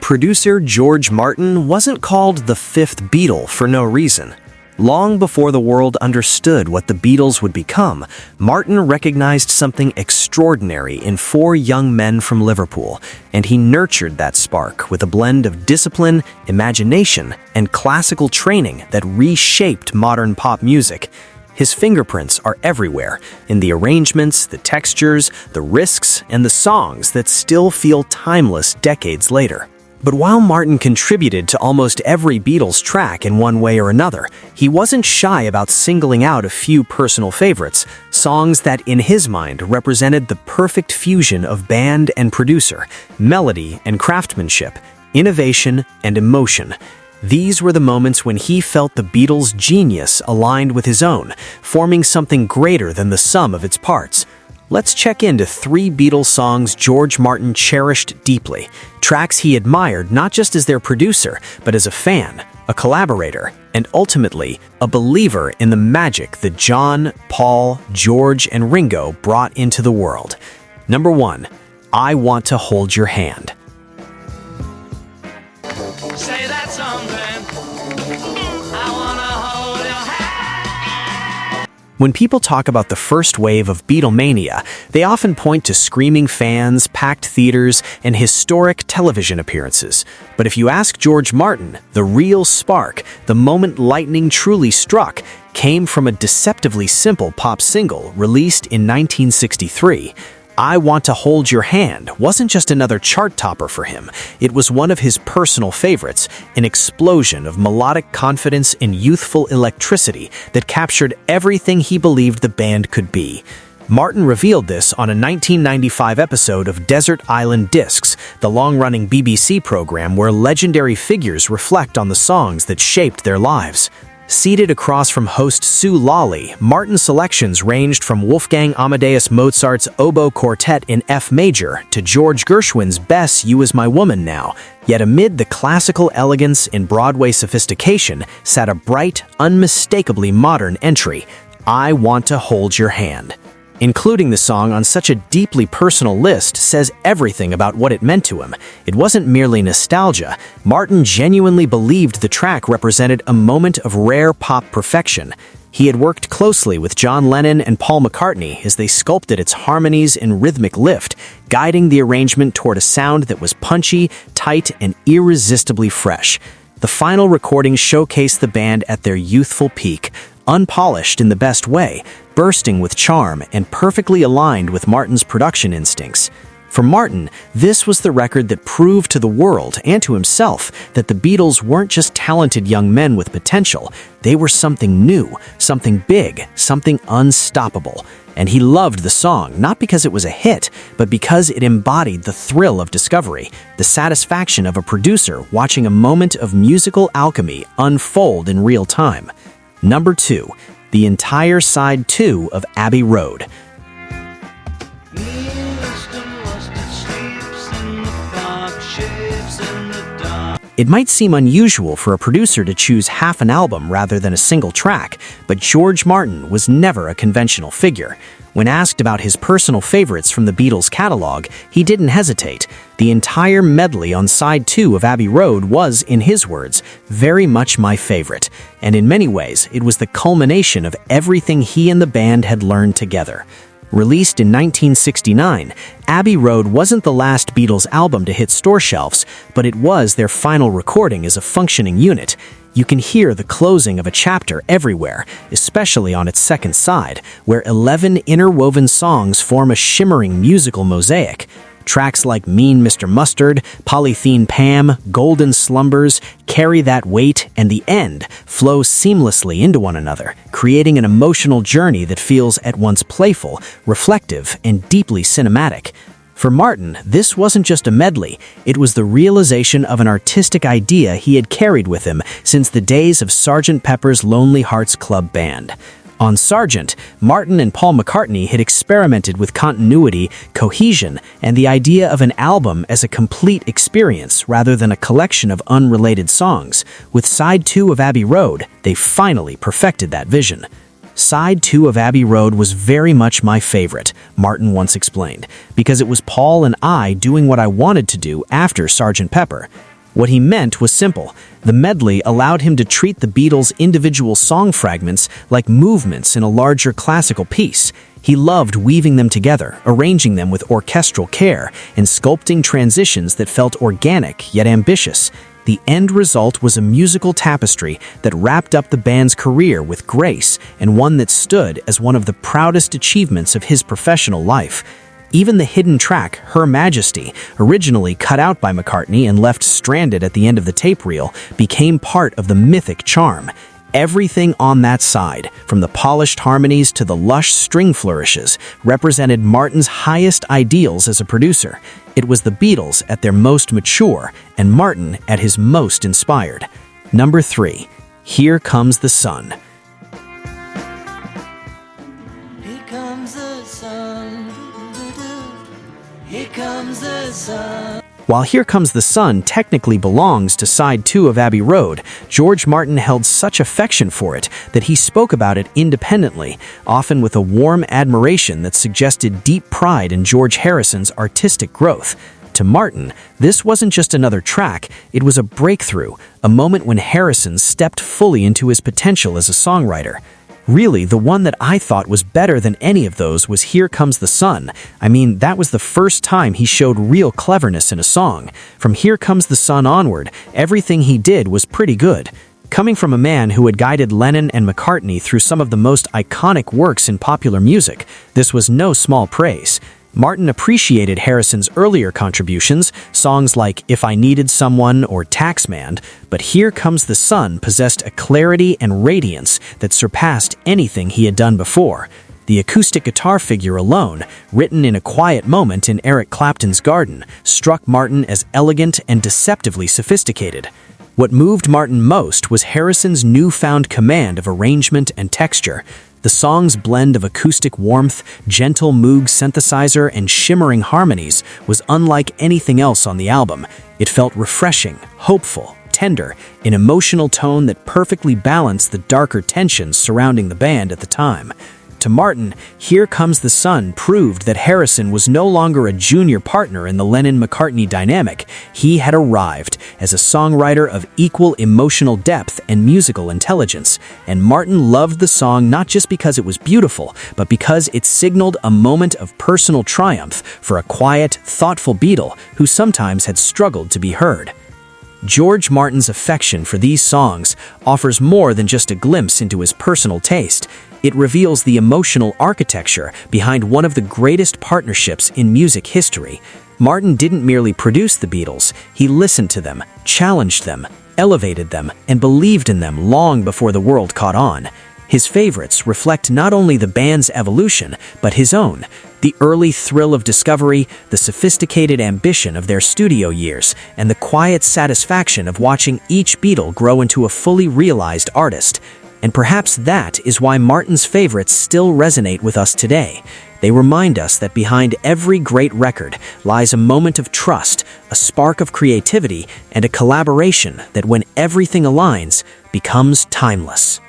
Producer George Martin wasn't called the fifth Beatle for no reason. Long before the world understood what the Beatles would become, Martin recognized something extraordinary in four young men from Liverpool, and he nurtured that spark with a blend of discipline, imagination, and classical training that reshaped modern pop music. His fingerprints are everywhere, in the arrangements, the textures, the risks, and the songs that still feel timeless decades later. But while Martin contributed to almost every Beatles track in one way or another, he wasn't shy about singling out a few personal favorites, songs that, in his mind, represented the perfect fusion of band and producer, melody and craftsmanship, innovation and emotion. These were the moments when he felt the Beatles' genius aligned with his own, forming something greater than the sum of its parts. Let's check into 3 Beatles songs George Martin cherished deeply, tracks he admired not just as their producer, but as a fan, a collaborator, and ultimately, a believer in the magic that John, Paul, George, and Ringo brought into the world. Number 1, I Want to Hold Your Hand. Say that something. I wanna hold your hand. When people talk about the first wave of Beatlemania, they often point to screaming fans, packed theaters, and historic television appearances. But if you ask George Martin, the real spark, the moment lightning truly struck, came from a deceptively simple pop single released in 1963. I Want to Hold Your Hand wasn't just another chart topper for him. It was one of his personal favorites, an explosion of melodic confidence and youthful electricity that captured everything he believed the band could be. Martin revealed this on a 1995 episode of Desert Island Discs, the long-running BBC program where legendary figures reflect on the songs that shaped their lives. Seated across from host Sue Lawley, Martin's selections ranged from Wolfgang Amadeus Mozart's Oboe Quartet in F major to George Gershwin's Bess, You Is My Woman Now. Yet amid the classical elegance and Broadway sophistication sat a bright, unmistakably modern entry, I Want to Hold Your Hand. Including the song on such a deeply personal list says everything about what it meant to him. It wasn't merely nostalgia. Martin genuinely believed the track represented a moment of rare pop perfection. He had worked closely with John Lennon and Paul McCartney as they sculpted its harmonies and rhythmic lift, guiding the arrangement toward a sound that was punchy, tight, and irresistibly fresh. The final recordings showcased the band at their youthful peak, unpolished in the best way, bursting with charm and perfectly aligned with Martin's production instincts. For Martin, this was the record that proved to the world and to himself that the Beatles weren't just talented young men with potential. They were something new, something big, something unstoppable. And he loved the song, not because it was a hit, but because it embodied the thrill of discovery, the satisfaction of a producer watching a moment of musical alchemy unfold in real time. Number 2, the entire side 2 of Abbey Road. It might seem unusual for a producer to choose half an album rather than a single track, but George Martin was never a conventional figure. When asked about his personal favorites from the Beatles' catalog, he didn't hesitate. The entire medley on side 2 of Abbey Road was, in his words, very much my favorite, and in many ways, it was the culmination of everything he and the band had learned together. Released in 1969, Abbey Road wasn't the last Beatles album to hit store shelves, but it was their final recording as a functioning unit. You can hear the closing of a chapter everywhere, especially on its second side, where 11 interwoven songs form a shimmering musical mosaic. Tracks like Mean Mr. Mustard, Polythene Pam, Golden Slumbers, Carry That Weight, and The End flow seamlessly into one another, creating an emotional journey that feels at once playful, reflective, and deeply cinematic. For Martin, this wasn't just a medley, it was the realization of an artistic idea he had carried with him since the days of Sgt. Pepper's Lonely Hearts Club Band. On Sgt., Martin and Paul McCartney had experimented with continuity, cohesion, and the idea of an album as a complete experience rather than a collection of unrelated songs. With Side 2 of Abbey Road, they finally perfected that vision. Side 2 of Abbey Road was very much my favorite, Martin once explained, because it was Paul and I doing what I wanted to do after Sgt. Pepper. What he meant was simple. The medley allowed him to treat the Beatles' individual song fragments like movements in a larger classical piece. He loved weaving them together, arranging them with orchestral care, and sculpting transitions that felt organic yet ambitious. The end result was a musical tapestry that wrapped up the band's career with grace, and one that stood as one of the proudest achievements of his professional life. Even the hidden track, Her Majesty, originally cut out by McCartney and left stranded at the end of the tape reel, became part of the mythic charm. Everything on that side, from the polished harmonies to the lush string flourishes, represented Martin's highest ideals as a producer. It was the Beatles at their most mature, and Martin at his most inspired. Number 3. Here Comes the Sun. Here comes the sun. Here comes the sun. While Here Comes the Sun technically belongs to side 2 of Abbey Road, George Martin held such affection for it that he spoke about it independently, often with a warm admiration that suggested deep pride in George Harrison's artistic growth. To Martin, this wasn't just another track, it was a breakthrough, a moment when Harrison stepped fully into his potential as a songwriter. Really, the one that I thought was better than any of those was Here Comes the Sun. I mean, that was the first time he showed real cleverness in a song. From Here Comes the Sun onward, everything he did was pretty good. Coming from a man who had guided Lennon and McCartney through some of the most iconic works in popular music, this was no small praise. Martin appreciated Harrison's earlier contributions, songs like If I Needed Someone or Taxman, but Here Comes the Sun possessed a clarity and radiance that surpassed anything he had done before. The acoustic guitar figure alone, written in a quiet moment in Eric Clapton's garden, struck Martin as elegant and deceptively sophisticated. What moved Martin most was Harrison's newfound command of arrangement and texture. The song's blend of acoustic warmth, gentle Moog synthesizer, and shimmering harmonies was unlike anything else on the album. It felt refreshing, hopeful, tender, an emotional tone that perfectly balanced the darker tensions surrounding the band at the time. To Martin, Here Comes the Sun proved that Harrison was no longer a junior partner in the Lennon-McCartney dynamic. He had arrived as a songwriter of equal emotional depth and musical intelligence, and Martin loved the song not just because it was beautiful, but because it signaled a moment of personal triumph for a quiet, thoughtful Beatle who sometimes had struggled to be heard. George Martin's affection for these songs offers more than just a glimpse into his personal taste. It reveals the emotional architecture behind one of the greatest partnerships in music history. Martin didn't merely produce the Beatles, he listened to them, challenged them, elevated them, and believed in them long before the world caught on. His favorites reflect not only the band's evolution, but his own. The early thrill of discovery, the sophisticated ambition of their studio years, and the quiet satisfaction of watching each Beatle grow into a fully realized artist. And perhaps that is why Martin's favorites still resonate with us today. They remind us that behind every great record lies a moment of trust, a spark of creativity, and a collaboration that, when everything aligns, becomes timeless.